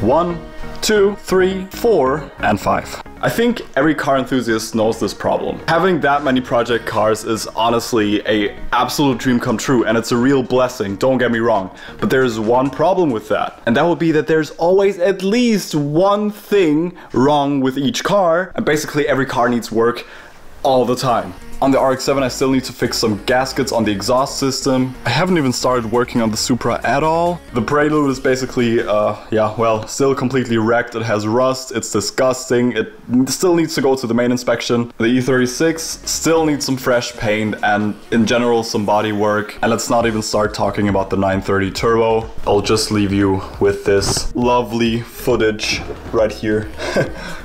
1, 2, 3, 4, and 5. I think every car enthusiast knows this problem. Having that many project cars is honestly an absolute dream come true, and it's a real blessing, don't get me wrong. But there's one problem with that, and that would be that there's always at least one thing wrong with each car, and basically every car needs work all the time. On the RX-7 I still need to fix some gaskets on the exhaust system. I haven't even started working on the Supra at all. The Prelude is basically, yeah, well, still completely wrecked. It has rust, it's disgusting. It still needs to go to the main inspection. The E36 still needs some fresh paint and in general some body work. And let's not even start talking about the 930 Turbo. I'll just leave you with this lovely footage right here.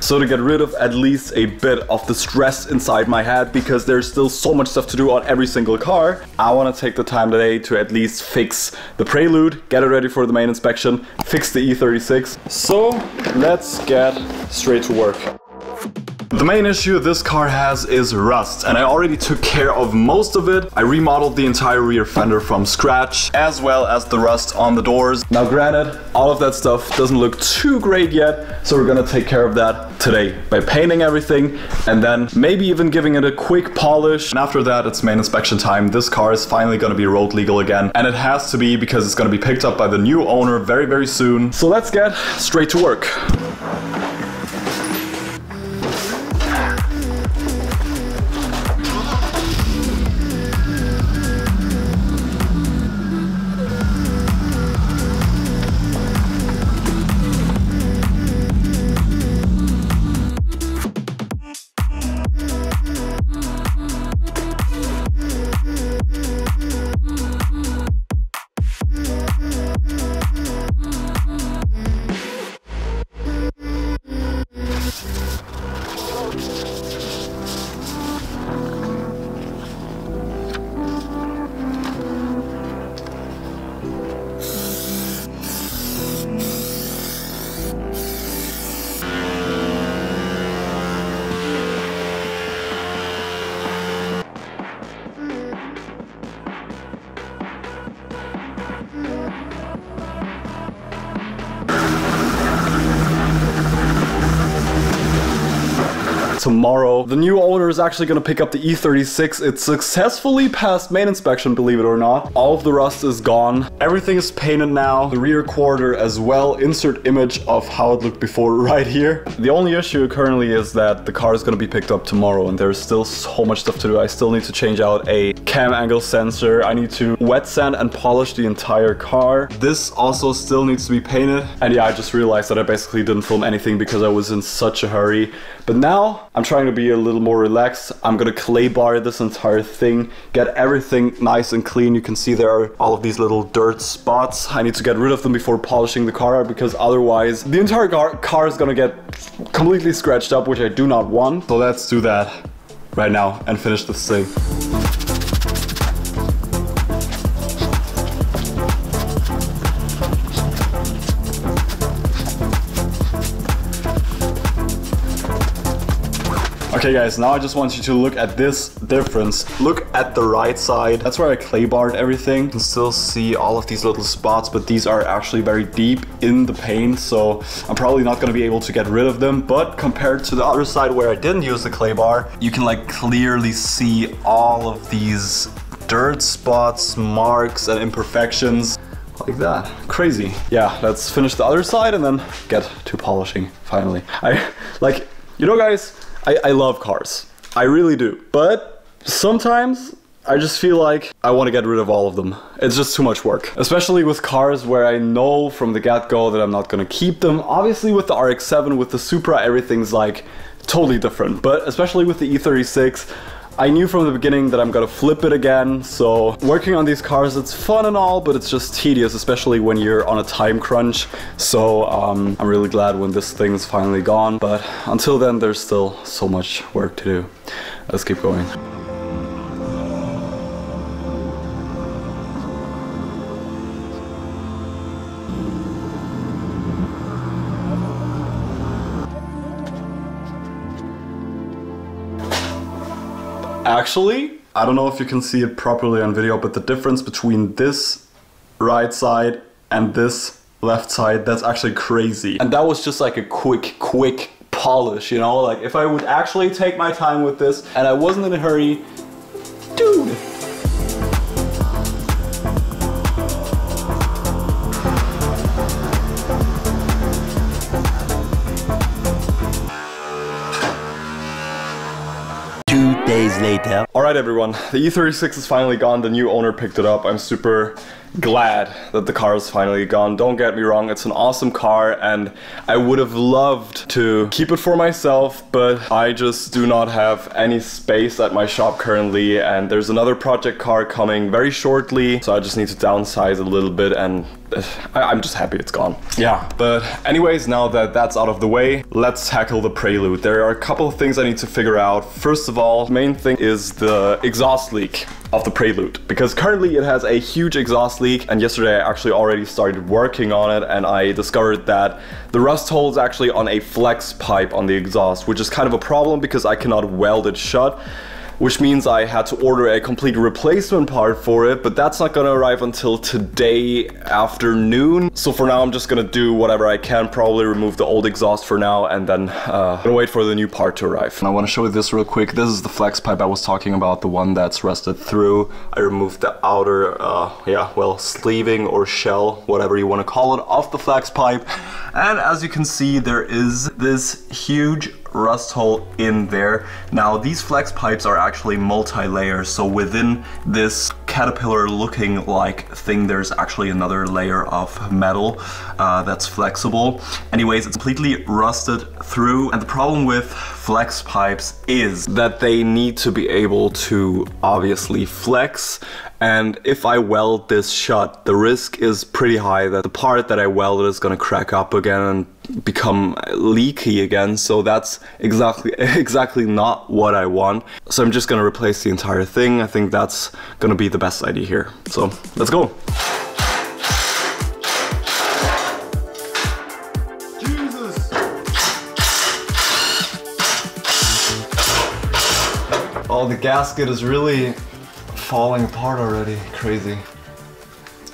So to get rid of at least a bit of the stress inside my head, because there's still so much stuff to do on every single car, I want to take the time today to at least fix the Prelude, get it ready for the main inspection, fix the E36. So let's get straight to work. The main issue this car has is rust, and I already took care of most of it. I remodeled the entire rear fender from scratch, as well as the rust on the doors. Now granted, all of that stuff doesn't look too great yet, so we're gonna take care of that today by painting everything and then maybe even giving it a quick polish. And after that, it's main inspection time. This car is finally gonna be road legal again, and it has to be because it's gonna be picked up by the new owner very, very soon. So let's get straight to work. Tomorrow, the new owner is actually going to pick up the E36. It successfully passed main inspection, believe it or not. All of the rust is gone. Everything is painted now. The rear quarter as well. Insert image of how it looked before right here. The only issue currently is that the car is going to be picked up tomorrow and there's still so much stuff to do. I still need to change out a cam angle sensor. I need to wet sand and polish the entire car. This also still needs to be painted. And yeah, I just realized that I basically didn't film anything because I was in such a hurry. But now I'm trying to be a little more relaxed. I'm gonna clay bar this entire thing, get everything nice and clean. You can see there are all of these little dirt spots. I need to get rid of them before polishing the car because otherwise the entire car is gonna get completely scratched up, which I do not want. So let's do that right now and finish this thing. Okay guys, now I just want you to look at this difference. Look at the right side. That's where I clay barred everything. You can still see all of these little spots, but these are actually very deep in the paint, so I'm probably not going to be able to get rid of them. But compared to the other side where I didn't use the clay bar, you can like clearly see all of these dirt spots, marks and imperfections. Like that. Crazy. Yeah, let's finish the other side and then get to polishing finally. You know guys, I love cars. I really do. But sometimes I just feel like I want to get rid of all of them. It's just too much work. Especially with cars where I know from the get-go that I'm not going to keep them. Obviously with the RX-7, with the Supra, everything's like totally different. But especially with the E36, I knew from the beginning that I'm gonna flip it again. So working on these cars, it's fun and all, but it's just tedious, especially when you're on a time crunch. So I'm really glad when this thing's finally gone. But until then, there's still so much work to do. Let's keep going. Actually, I don't know if you can see it properly on video, but the difference between this right side and this left side. That's actually crazy. And that was just like a quick polish, you know? Like if I would actually take my time with this and I wasn't in a hurry, dude. 2 days later. Alright everyone, the E36 is finally gone, the new owner picked it up. I'm super glad that the car is finally gone. Don't get me wrong, it's an awesome car and I would have loved to keep it for myself, but I just do not have any space at my shop currently, and there's another project car coming very shortly, so I just need to downsize a little bit, and I'm just happy it's gone. Yeah, but anyways, now that that's out of the way, let's tackle the Prelude. There are a couple of things I need to figure out. First of all, the main thing is the exhaust leak of the Prelude, because currently it has a huge exhaust leak, and yesterday I actually already started working on it and I discovered that the rust hole is actually on a flex pipe on the exhaust, which is kind of a problem because I cannot weld it shut, which means I had to order a complete replacement part for it, but that's not gonna arrive until today afternoon. So for now I'm just gonna do whatever I can, probably remove the old exhaust for now, and then gonna wait for the new part to arrive. And I wanna show you this real quick. This is the flex pipe I was talking about, the one that's rusted through. I removed the outer, sleeving or shell, whatever you wanna call it, off the flex pipe. And as you can see, there is this huge rust hole in there. Now these flex pipes are actually multi-layer, so within this caterpillar looking like thing there's actually another layer of metal that's flexible. Anyways, it's completely rusted through, and the problem with flex pipes is that they need to be able to obviously flex, and if I weld this shut, the risk is pretty high that the part that I welded is gonna crack up again and become leaky again, so that's exactly not what I want. So I'm just gonna replace the entire thing. I think that's gonna be the best idea here. So let's go. Jesus! Oh, the gasket is really falling apart already. Crazy.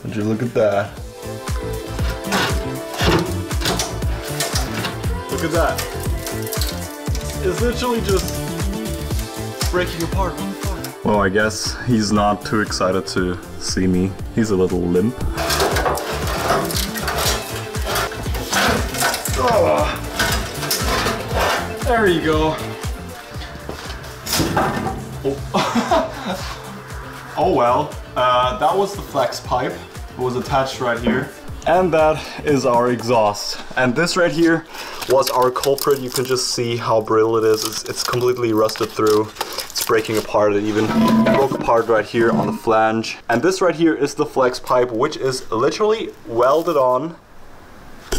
Would you look at that? Look at that. It's literally just breaking apart. Well, I guess he's not too excited to see me. He's a little limp. Oh. There you go. Oh, oh well. That was the flex pipe. It was attached right here. And that is our exhaust. And this right here was our culprit. You can just see how brittle it is. It's completely rusted through. It's breaking apart. It even broke apart right here on the flange. And this right here is the flex pipe, which is literally welded on.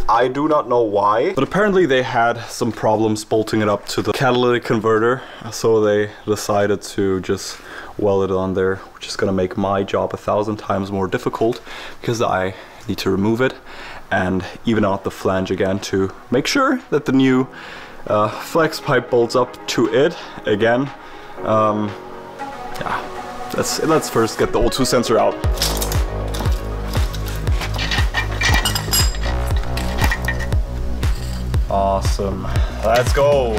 I do not know why, but apparently they had some problems bolting it up to the catalytic converter, so they decided to just weld it on there, which is gonna make my job 1,000 times more difficult because I need to remove it and even out the flange again to make sure that the new flex pipe bolts up to it again. Yeah, let's first get the O2 sensor out. Awesome. Let's go.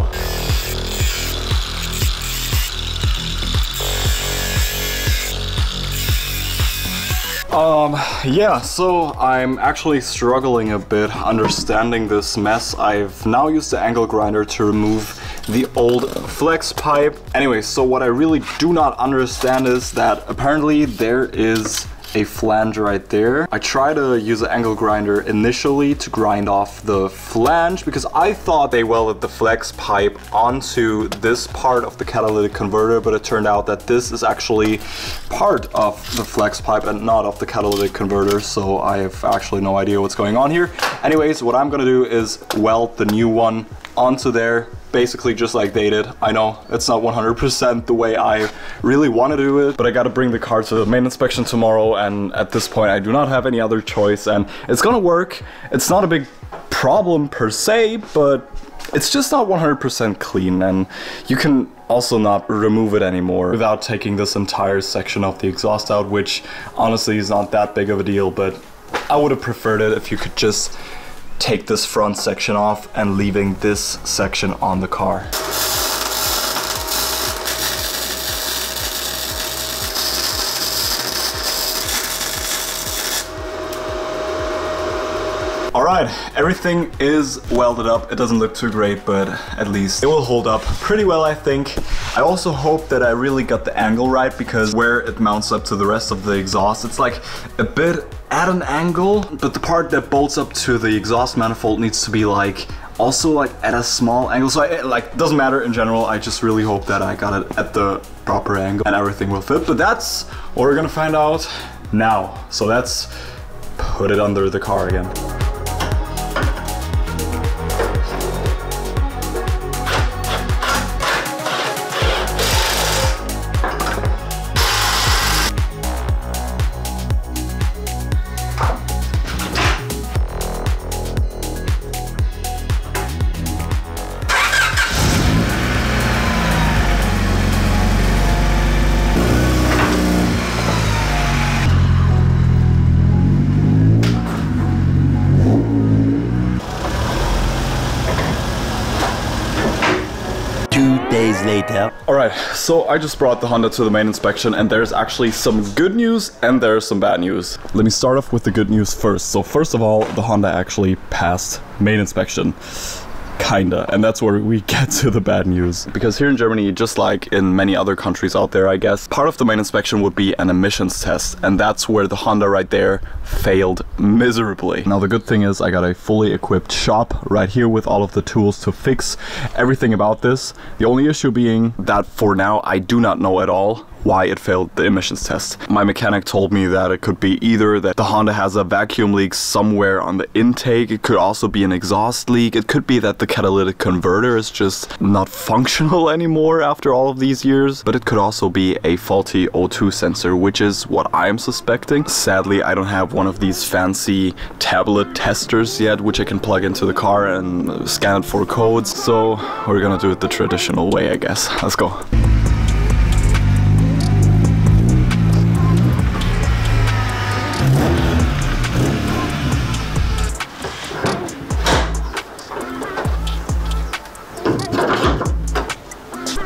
Yeah, so I'm actually struggling a bit understanding this mess. I've now used the angle grinder to remove the old flex pipe. Anyway, so what I really do not understand is that apparently there is a flange right there. I tried to use an angle grinder initially to grind off the flange because I thought they welded the flex pipe onto this part of the catalytic converter, but it turned out that this is actually part of the flex pipe and not of the catalytic converter, so I have actually no idea what's going on here. Anyways, what I'm gonna do is weld the new one onto there, basically just like they did. I know it's not 100% the way I really want to do it, but I got to bring the car to the main inspection tomorrow, and at this point I do not have any other choice, and it's gonna work. It's not a big problem per se, but it's just not 100% clean, and you can also not remove it anymore without taking this entire section of the exhaust out, which honestly is not that big of a deal, but I would have preferred it if you could just take this front section off and leaving this section on the car. Alright, everything is welded up. It doesn't look too great, but at least it will hold up pretty well, I think. I also hope that I really got the angle right, because where it mounts up to the rest of the exhaust, it's like a bit at an angle, but the part that bolts up to the exhaust manifold needs to be like also like at a small angle. So it doesn't matter in general. I just really hope that I got it at the proper angle and everything will fit. But that's what we're gonna find out now. So let's put it under the car again. Days later. Alright, so I just brought the Honda to the main inspection, and there's actually some good news and there's some bad news. Let me start off with the good news first. So first of all, the Honda actually passed main inspection. Kinda, and that's where we get to the bad news. Because here in Germany, just like in many other countries out there, I guess, part of the main inspection would be an emissions test, and that's where the Honda right there failed miserably. Now the good thing is I got a fully equipped shop right here with all of the tools to fix everything about this. The only issue being that for now I do not know at all why it failed the emissions test. My mechanic told me that it could be either that the Honda has a vacuum leak somewhere on the intake, it could also be an exhaust leak, it could be that the catalytic converter is just not functional anymore after all of these years, but it could also be a faulty O2 sensor, which is what I'm suspecting. Sadly, I don't have one of these fancy tablet testers yet, which I can plug into the car and scan it for codes, so we're gonna do it the traditional way, I guess. Let's go.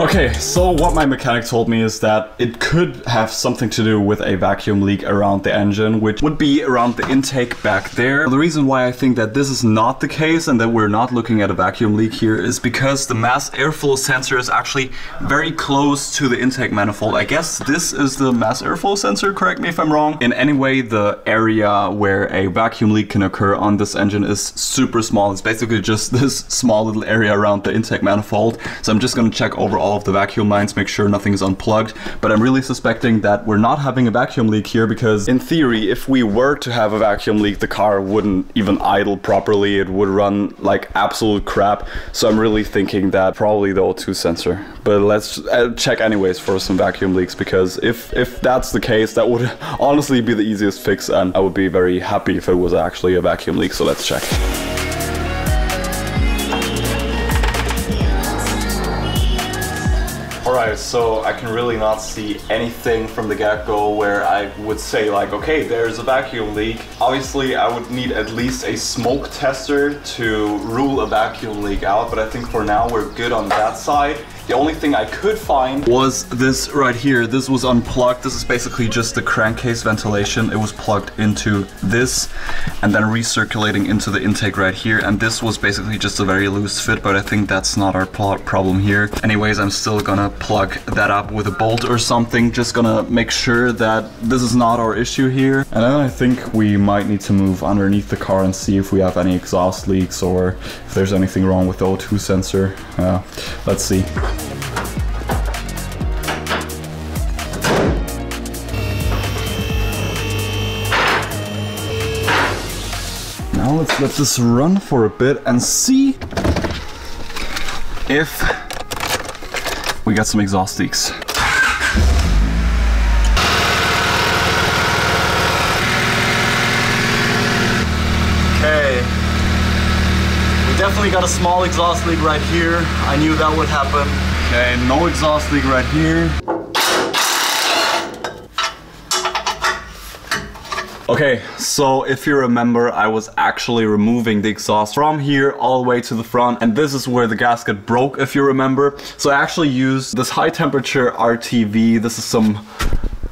Okay, so what my mechanic told me is that it could have something to do with a vacuum leak around the engine, which would be around the intake back there. The reason why I think that this is not the case and that we're not looking at a vacuum leak here is because the mass airflow sensor is actually very close to the intake manifold. I guess this is the mass airflow sensor, correct me if I'm wrong. In any way, the area where a vacuum leak can occur on this engine is super small. It's basically just this small little area around the intake manifold. So I'm just gonna check over all of the vacuum lines, make sure nothing is unplugged, but I'm really suspecting that we're not having a vacuum leak here, because in theory, if we were to have a vacuum leak, the car wouldn't even idle properly, it would run like absolute crap. So I'm really thinking that probably the O2 sensor, but let's check anyways for some vacuum leaks, because if that's the case, that would honestly be the easiest fix, and I would be very happy if it was actually a vacuum leak. So let's check. Alright, so I can really not see anything from the get-go where I would say like, okay, there's a vacuum leak. Obviously, I would need at least a smoke tester to rule a vacuum leak out, but I think for now we're good on that side. The only thing I could find was this right here. This was unplugged. This is basically just the crankcase ventilation. It was plugged into this and then recirculating into the intake right here. And this was basically just a very loose fit, but I think that's not our problem here. Anyways, I'm still gonna plug that up with a bolt or something. Just gonna make sure that this is not our issue here. And then I think we might need to move underneath the car and see if we have any exhaust leaks or if there's anything wrong with the O2 sensor. Let's see. Now let's let this run for a bit and see if we got some exhaust leaks. Okay, we definitely got a small exhaust leak right here. I knew that would happen. Okay, no exhaust leak right here. Okay, so if you remember, I was actually removing the exhaust from here all the way to the front, and this is where the gasket broke, if you remember. So I actually used this high temperature RTV. This is some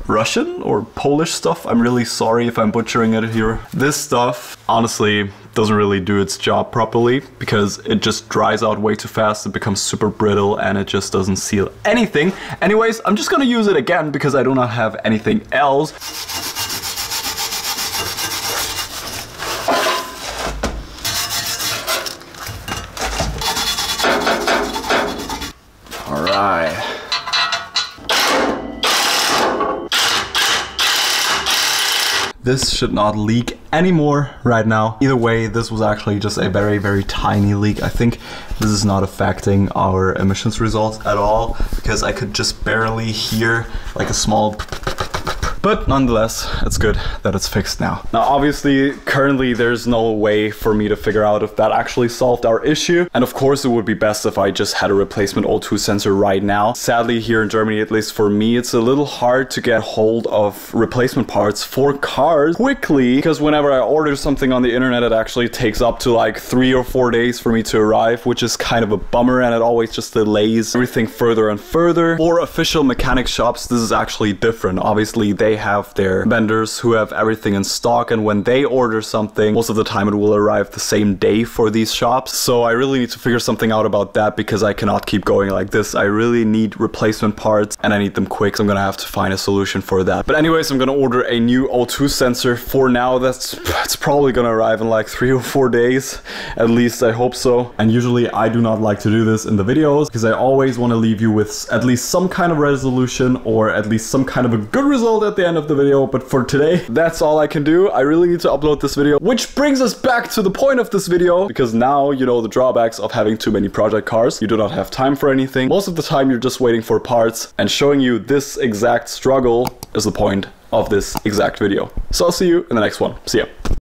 Russian or Polish stuff. I'm really sorry if I'm butchering it here. This stuff, honestly, doesn't really do its job properly because it just dries out way too fast. It becomes super brittle and it just doesn't seal anything. Anyways, I'm just gonna use it again because I do not have anything else. All right. This should not leak anymore right now. Either way, this was actually just a very, very tiny leak. I think this is not affecting our emissions results at all because I could just barely hear like a small. But nonetheless, it's good that it's fixed now. Now, obviously, currently there's no way for me to figure out if that actually solved our issue. And of course, it would be best if I just had a replacement O2 sensor right now. Sadly, here in Germany, at least for me, it's a little hard to get hold of replacement parts for cars quickly, because whenever I order something on the internet, it actually takes up to like 3 or 4 days for me to arrive, which is kind of a bummer, and it always just delays everything further and further. For official mechanic shops, this is actually different. Obviously, they have their vendors who have everything in stock, and when they order something, most of the time it will arrive the same day for these shops. So I really need to figure something out about that because I cannot keep going like this. I really need replacement parts and I need them quick, so I'm gonna have to find a solution for that. But anyways, I'm gonna order a new O2 sensor. For now, it's probably gonna arrive in like 3 or 4 days, at least I hope so. And usually I do not like to do this in the videos because I always want to leave you with at least some kind of resolution or at least some kind of a good result at the end of the video. But for today, that's all I can do. I really need to upload this video, which brings us back to the point of this video, because now you know the drawbacks of having too many project cars. You do not have time for anything. Most of the time you're just waiting for parts, and showing you this exact struggle is the point of this exact video. So I'll see you in the next one. See ya.